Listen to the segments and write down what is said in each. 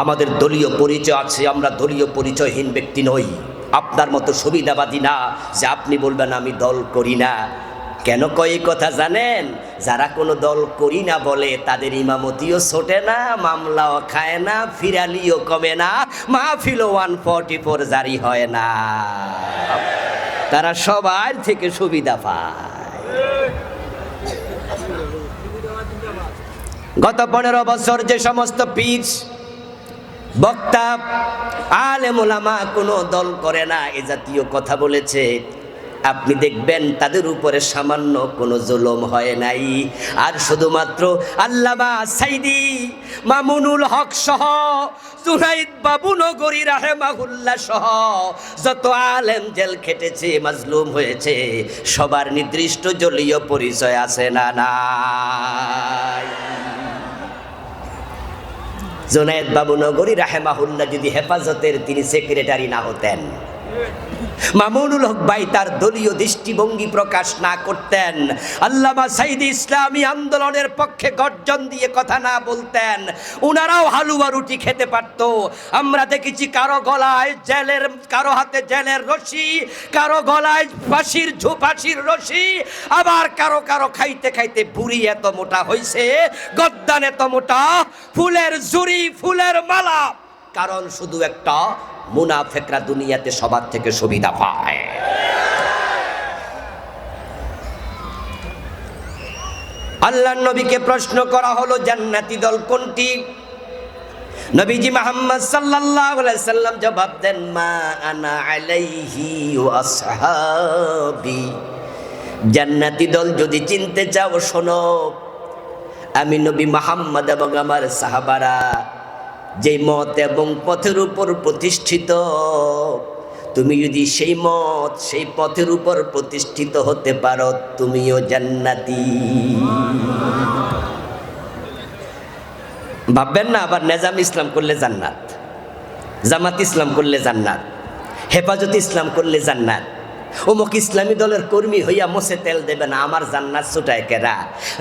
আমাদের দলীয় পরিচয় আছে, আমরা দলীয় পরিচয়হীন ব্যক্তি নই। আপনার মতো সুবিধাবাদী না যে আপনি বলবেন আমি দল করি না। কেন কয় কথা জানেন? যারা কোনো দল করি না বলে তাদের ইমামতিও ছোটে না, মামলাও খায় না, ফিরালিও কমে না, মাহফিলও 144 জারি হয় না। তারা সবার থেকে সুবিধা পায়। গত 15 বছর যে সমস্ত পীর, বক্তা, আলেম ওলামা কোনো দল করে না এ জাতীয় কথা বলেছে, আপনি দেখবেন তাদের উপরে সামান্য কোনো জুলুম হয় নাই। আর শুধুমাত্র আল্লামা সাইদি, মামুনুল হক সহ, জুনাইদ বাবু নগরী রাহেমাহুল্লাহ সহ যত আলেম জেল খেটেছে, মাজলুম হয়েছে, সবার নির্দিষ্ট দলীয় পরিচয় আছে না নাই? জুনাইদ বাবু নগরী রাহেমাহুল্লাহ যদি হেফাজতের তিনি সেক্রেটারি না হতেন, মামুনুল হক ভাই তার দলীয় দৃষ্টিভঙ্গি প্রকাশ না করতেন, আল্লামা সাইদি ইসলামী আন্দোলনের পক্ষে গর্জন দিয়ে কথা না বলতেন, উনারাও হালুয়া রুটি খেতে পারত। আমরা দেখেছি কারো গলায় জেলের, কারো হাতে জেলের রশি, কারো গলায় ফাঁসির রশি, আবার কারো কারো খাইতে খাইতে বুড়ি এত মোটা হইছে, গদ্দান এত মোটা, ফুলের জুড়ি, ফুলের মালা। কারণ শুধু একটা, মুনাফিকরা দুনিয়াতে সবার থেকে সুবিধা পায়। আল্লাহর নবীকে প্রশ্ন করা হলো জান্নাতি দল কোনটি? নবীজি মুহাম্মদ সাল্লাল্লাহু আলাইহি সাল্লাম জবাব দেন, মা আনা আলাইহি ওয়া আসহাবি। জান্নাতি দল যদি চিনতে চাও শোনো, আমি নবী মুহাম্মদ এবং আমার সাহাবারা যে মত এবং পথের উপর প্রতিষ্ঠিত, তুমি যদি সেই মত সেই পথের উপর প্রতিষ্ঠিত হতে পারো, তুমিও জান্নাতি। ভাববেন না আবার নেজাম ইসলাম করলে জান্নাত, জামাত ইসলাম করলে জান্নাত, হেফাজত ইসলাম করলে জান্নাত, অমুক ইসলামী দলের কর্মী হইয়া মোছে তেল দেবে না, আমার জান্নাত ছুটায় কেরা?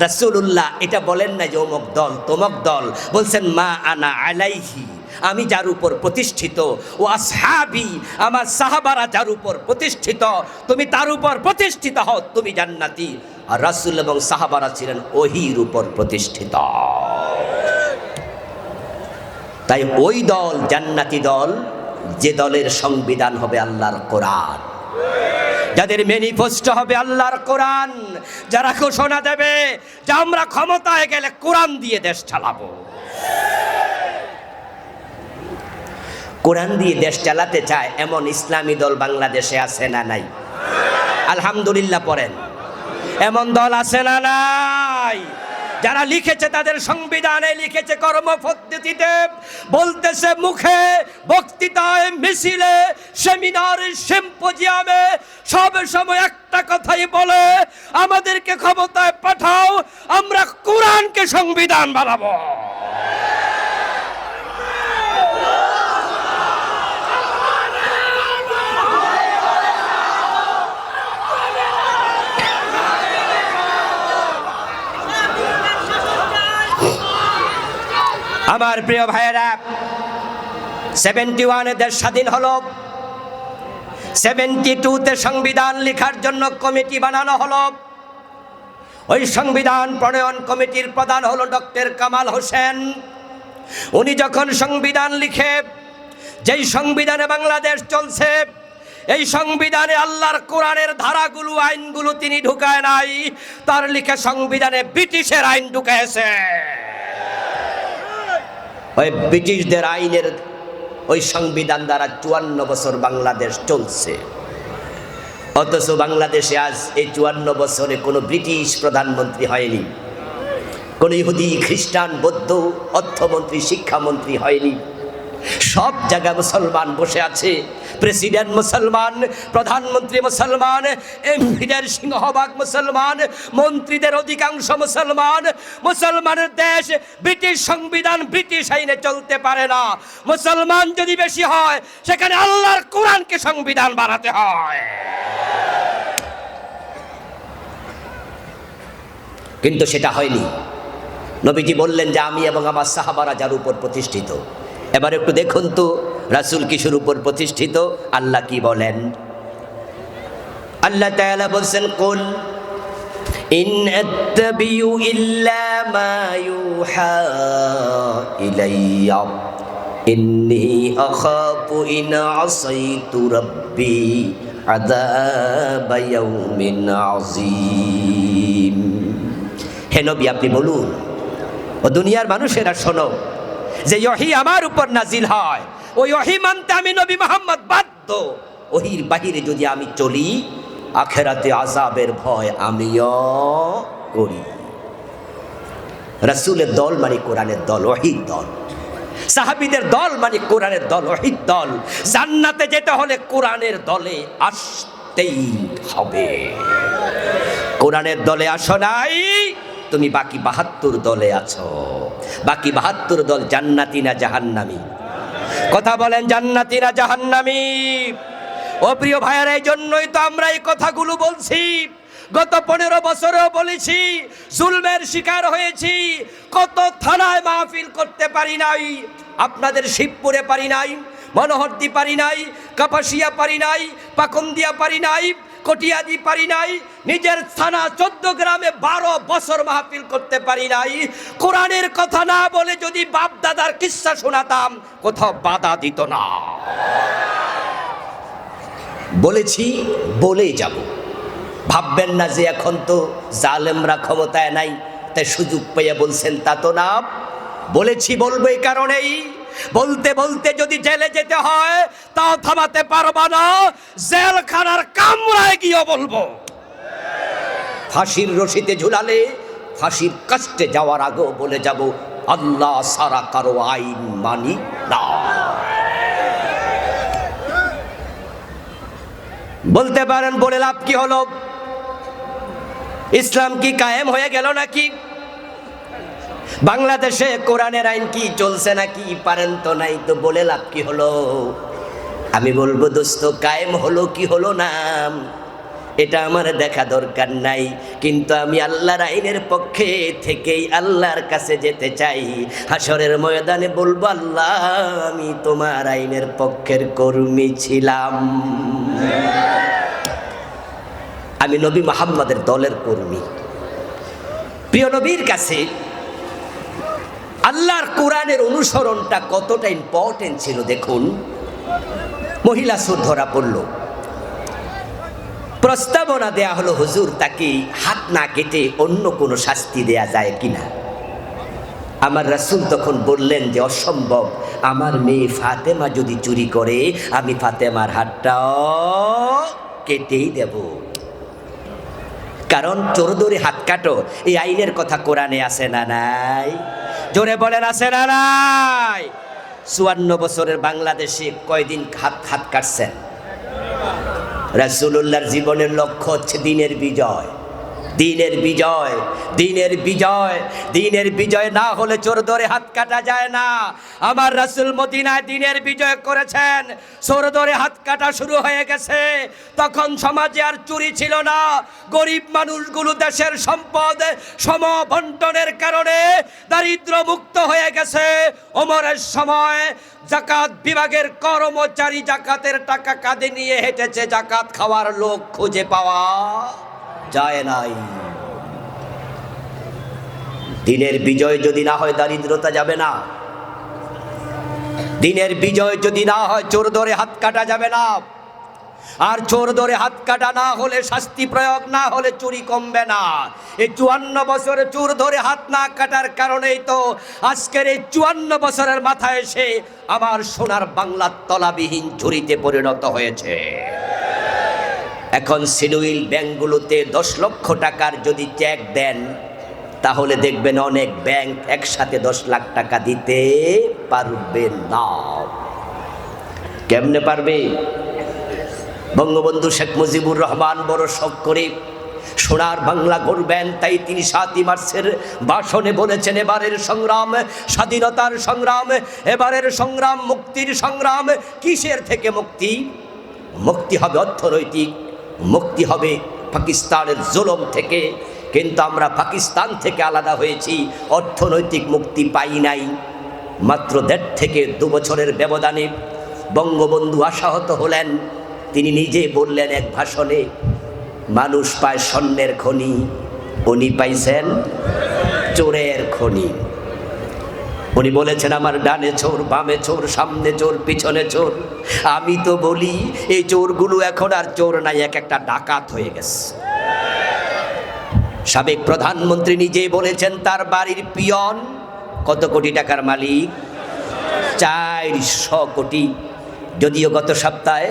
রাসূলুল্লাহ এটা বলেন না যে অমুক দল তমুক দল, বলছেন মা আনা আলাইহি, আমি যার উপর প্রতিষ্ঠিত, ও আসহাবি, আমার সাহাবারা যার উপর প্রতিষ্ঠিত, তুমি তার উপর প্রতিষ্ঠিত হও, তুমি জান্নাতি। আর রাসূল এবং সাহাবারা ছিলেন ওহীর উপর প্রতিষ্ঠিত। তাই ওই দল জান্নাতি দল যে দলের সংবিধান হবে আল্লাহর কোরআন, যাদের ম্যানিফেস্টো হবে আল্লাহর কোরআন, যারা ঘোষণা দেবে যে আমরা ক্ষমতায় গেলে কোরআন দিয়ে দেশ চালাবো। কোরআন দিয়ে দেশ চালাতে চায় এমন ইসলামী দল বাংলাদেশে আছে না নাই? আলহামদুলিল্লাহ পড়েন। এমন দল আছে না নাই? যারা লিখেছে তাদের সংবিধানে লিখেছে কর্মপদ্ধতিতে, বলতেছে মুখে, বক্তৃতায়, মিছিলে, সেমিনারে, সিম্পোজিয়ামে সব সময় একটা কথাই বলে, আমাদেরকে ক্ষমতায় পাঠাও, আমরা কোরআনকে সংবিধান বানাবো। আমার প্রিয় ভাইয়েরা, 71-এ দেশ স্বাধীন হলো, 72-তে সংবিধান লেখার জন্য কমিটি বানানো হলো। ওই সংবিধান প্রণয়ন কমিটির প্রধান হলো ডক্টর কামাল হোসেন। উনি যখন সংবিধান লিখে, যেই সংবিধানে বাংলাদেশ চলছে, এই সংবিধানে আল্লাহর কোরআনের ধারাগুলো, আইনগুলো তিনি ঢুকায় নাই, তার লিখে সংবিধানে ব্রিটিশের আইন ঢুকাইছে। ওই ব্রিটিশদের আইনের ওই সংবিধান দ্বারা 54 বছর বাংলাদেশ চলছে। অথচ বাংলাদেশে আজ এই 54 বছরে কোনো ব্রিটিশ প্রধানমন্ত্রী হয়নি, কোনো ইহুদি, খ্রিস্টান, বৌদ্ধ অর্থমন্ত্রী, শিক্ষামন্ত্রী হয়নি। সব জায়গায় মুসলমান বসে আছে, প্রেসিডেন্ট মুসলমান, প্রধানমন্ত্রী মুসলমান, এমপিদের সিংহভাগ মুসলমান, মন্ত্রীদের অধিকাংশ মুসলমান। মুসলমানের দেশ, ব্রিটিশ সংবিধান, ব্রিটিশ আইনে চলতে পারে না। মুসলমান যদি বেশি হয়, সেখানে আল্লাহর কোরআনকে সংবিধান বানাতে হয়। কিন্তু সেটা হয়নি। নবীজি বললেন যে আমি এবং আমার সাহাবারা যার উপর প্রতিষ্ঠিত, এবার একটু দেখুন তো রাসূল কিসের উপর প্রতিষ্ঠিত, আল্লাহ কি বলেন। আল্লাহ তাআলা বলছেন, কুল ইন আত্তাবিউ ইল্লা মা ইউহা ইলাইয়া ইন্নী আখাফু ইন আসাইতু রাব্বি আযাবা ইয়াউমিন আযীম। হে নবী, আপনি বলুন, ও দুনিয়ার মানুষেরা শোনো, যে ওহী আমার উপর নাজিল হয়, ওই ওহী মানতে আমি নবী মুহাম্মদ বাধ্য। ওহীর বাহিরে যদি আমি চলি, আখিরাতে আযাবের ভয় আমিও করি। রাসূলের দল মানে কোরআনের দল, ওহীর দল। সাহাবীদের দল মানে কোরআনের দল, ওহীর দল। জান্নাতে যেতে হলে কোরআনের দলে আসতেই হবে। কোরআনের দলে আসো নাই, তুমি বাকি ৭২ দলে আছো। বাকি ৭২ দল জান্নাতি না জাহান্নামী? কথা বলেন, জান্নাতি না জাহান্নামী? ও প্রিয় ভাইয়েরা, এই জন্যই তো আমরা এই কথাগুলো বলছি। গত 15 বছরেও বলেছি, জুলমের শিকার হয়েছি। কত থানায় মাহফিল করতে পারি নাই, আপনাদের শিবপুরে পারি নাই, মনোহরদি পারি নাই, কাপাসিয়া পারি নাই, পাকুন্দিয়া পারি নাই, কটিয়াদি পারি নাই, নিজের থানা 14 গ্রামে 12 বছর মাহফিল করতে পারি নাই। কোরআনের কথা না বলে যদি বাপ দাদার কিস্সা শোনাতাম, কোথাও বাধা দিত না। বলেছি, বলেই যাব। ভাববেন না যে এখন তো জালেমরা ক্ষমতায় নাই, তাই সুযোগ পেয়ে বলছেন, তা তো না। বলেছি, বলবো এই কারণেই, বলতে বলতে যদি জেলে যেতে হয় তাও থামাতে পারবা না, জেলখানার কামরায় গিয়ে বলবো। ফাঁসির রশিতে ঝুলালে ফাঁসির কাস্টে যাওয়ার আগেও বলে যাব, আল্লাহ সারা কারো আইন মানি না। বলতে পারেন, বলে লাভ কি হলো? ইসলাম কি কায়েম হয়ে গেল নাকি? বাংলাদেশে কোরআনের আইন কি চলছে নাকি? পারেন তো নাই, তো বলে লাভ কি হলো? আমি বলবো, দোস্ত, কায়েম হলো কি হলো না এটা আমার দেখা দরকার নাই, কিন্তু আমি আল্লাহর আইনের পক্ষে থেকেই আল্লাহর কাছে যেতে চাই। হাসরের ময়দানে বলবো, আল্লাহ, আমি তোমার আইনের পক্ষের কর্মী ছিলাম, আমি নবী মুহাম্মদের দলের কর্মী। প্রিয় নবীর কাছে আল্লাহর কোরআনের অনুসরণটা কতটা ইম্পর্টেন্ট ছিল দেখুন। মহিলা চোর ধরা পড়ল, প্রস্তাবনা দেয়া হলো, হুজুর, তাকে হাত না কেটে অন্য কোনো শাস্তি দেয়া যায় কিনা। আমার রাসূল তখন বললেন যে অসম্ভব, আমার মেয়ে ফাতেমা যদি চুরি করে আমি ফাতেমার হাতটাও কেটেই দেব। কারণ চোর ধরে হাত কাটো, এই আইনের কথা কোরআনে আছে না নাই? জোরে বলেন, আছে না নাই? 54 বছরের বাংলাদেশে কয়দিন হাত কাটছেন? রাসূলুল্লাহর জীবনের লক্ষ্য হচ্ছে দিনের বিজয়, দিনের বিজয়, দিনের বিজয়। দিনের বিজয় না হলে চোর ধরে হাত কাটা যায় না। আমার রাসূল মদিনায় দিনের বিজয় করেছেন, চোর ধরে হাত কাটা শুরু হয়ে গেছে। তখন সমাজে আর চুরি ছিল না, গরিব মানুষগুলো দেশের সম্পদ সমবন্টনের কারণে দারিদ্র মুক্ত হয়ে গেছে। ওমরের সময় জাকাত বিভাগের কর্মচারী জাকাতের টাকা কাঁধে নিয়ে হেঁটেছে, জাকাত খাওয়ার লোক খুঁজে পাওয়া যায় নাই। দিনের বিজয় যদি না হয় দারিদ্রতা যাবে না। দিনের বিজয় যদি না হয় চোর ধরে হাত কাটা যাবে না। আর চোর ধরে হাত কাটা না হলে, শাস্তি প্রয়োগ না হলে চুরি কমবে না। এই 54 বছরে চোর ধরে হাত না কাটার কারণেই তো আজকের এই 54 বছরের মাথায় এসে আমার সোনার বাংলা তলাবিহীন চুরিতে পরিণত হয়েছে। এখন সিলুইল ব্যাংকগুলোতে 10 লক্ষ টাকার যদি চেক দেন, তাহলে দেখবেন অনেক ব্যাংক একসাথে 10 লাখ টাকা দিতে পারবে না। কেমনে পারবে? বঙ্গবন্ধু শেখ মুজিবুর রহমান বড় শখ করে সোনার বাংলা গড়বেন, তাই তিনি 7ই মার্চের ভাষণে বলেছেন, এবারের সংগ্রাম স্বাধীনতার সংগ্রাম, এবারের সংগ্রাম মুক্তির সংগ্রাম। কিসের থেকে মুক্তি? মুক্তি হবে অর্থনৈতিক, মুক্তি হবে পাকিস্তানের জুলুম থেকে। কিন্তু আমরা পাকিস্তান থেকে আলাদা হয়েছি, অর্থনৈতিক মুক্তি পাই নাই। মাত্র 1.5 থেকে 2 বছরের ব্যবধানে বঙ্গবন্ধু আশাহত হলেন। তিনি নিজে বললেন এক ভাষণে, মানুষ পায় স্বর্ণের খনি, উনি পাইছেন চোরের খনি। উনি বলেছেন, আমার ডানে চোর, বামে চোর, সামনে চোর, পিছনে চোর। আমি তো বলি এই চোরগুলো এখন আর চোর নাই, এক একটা ডাকাত হয়ে গেছে। সাবেক প্রধানমন্ত্রী নিজেই বলেছেন তার বাড়ির পিয়ন কত কোটি টাকার মালিক, 400 কোটি। যদিও গত সপ্তাহে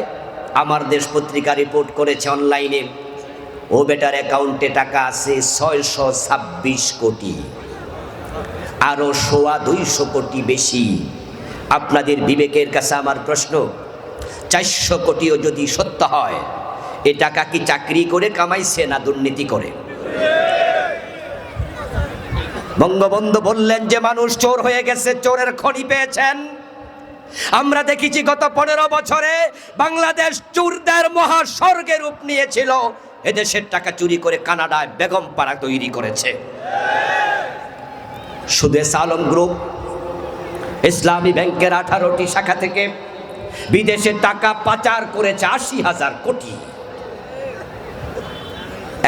আমার দেশ পত্রিকা রিপোর্ট করেছে অনলাইনে, ও বেটার অ্যাকাউন্টে টাকা আছে 626 কোটি, আরও 200 কোটি বেশি। আপনাদের বিবেকের কাছে আমার প্রশ্ন, 400 কোটিও যদি সত্য হয়, এ টাকা কি চাকরি করে কামাইছে না দুর্নীতি করে? বঙ্গবন্ধু বললেন যে মানুষ চোর হয়ে গেছে, চোরের খনি পেয়েছেন। আমরা দেখেছি গত 15 বছরে বাংলাদেশ চোরদের মহাস্বর্গে রূপ নিয়েছিল। এদেশের টাকা চুরি করে কানাডায় বেগম পাড়া তৈরি করেছে। সুদেশ আলম গ্রুপ ইসলামী ব্যাংকের 18টি শাখা থেকে বিদেশে টাকা পাচার করেছে 80,000 কোটি।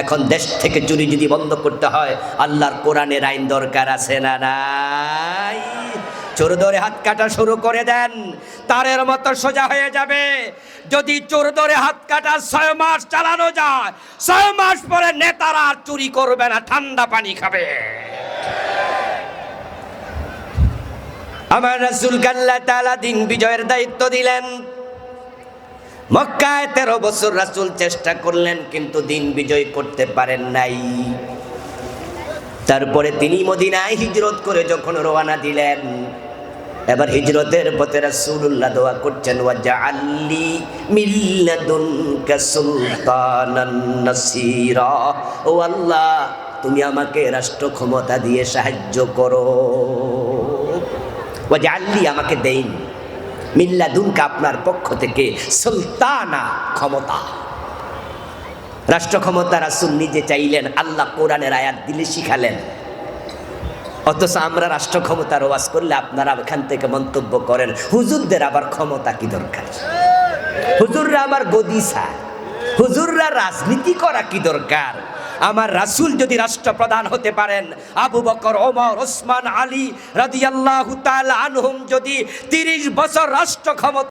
এখন দেশ থেকে চুরি যদি বন্ধ করতে হয়, আল্লাহর কোরআনের আইন দরকার আছে না নাই? চোর ধরে হাত কাটা শুরু করে দেন, তারের মতো সোজা হয়ে যাবে। যদি চোর ধরে হাত কাটা 6 মাস চালানো যায়, 6 মাস পরে নেতারা আর চুরি করবে না, ঠান্ডা পানি খাবে। আমার রাসূলকে আল্লাহ তাআলা দিন বিজয়ের দায়িত্ব দিলেন। মক্কায় 13 বছর রাসূল চেষ্টা করলেন, কিন্তু দিন বিজয় করতে পারেন নাই। তারপরে তিনি মদিনায় হিজরত করে যখন রওনা দিলেন, এবার হিজরতের পথে রাসূলুল্লাহ দোয়া করছেন, ওয়াজআললি মিন লাদুনকা সুলতানান নাসীরা। ও আল্লাহ, তুমি আমাকে রাষ্ট্র ক্ষমতা দিয়ে সাহায্য করো। ওয়াজআললি, আমাকে দেন, মিন লাদুনকা, আপনার পক্ষ থেকে, সুলতানা, ক্ষমতা, রাষ্ট্র ক্ষমতা। রাসূল নিজে চাইলেন, আল্লাহ কোরআনের আয়াত দিলে শিখালেন। অথচ আমরা রাষ্ট্র ক্ষমতার ওয়াজ করলে আপনারা এখান থেকে মন্তব্য করেন, হুজুরদের আবার ক্ষমতা কি দরকার? হুজুররা আবার গদি চায়, হুজুররা রাজনীতি করা কি দরকার? আমার রাসূল যদি রাষ্ট্রপ্রধান হতে পারেন, আবু বকর, ওমর, ওসমান, আলী রাদিয়াল্লাহু তাআলা আনহুম যদি 30 বছর রাষ্ট্র ক্ষমতা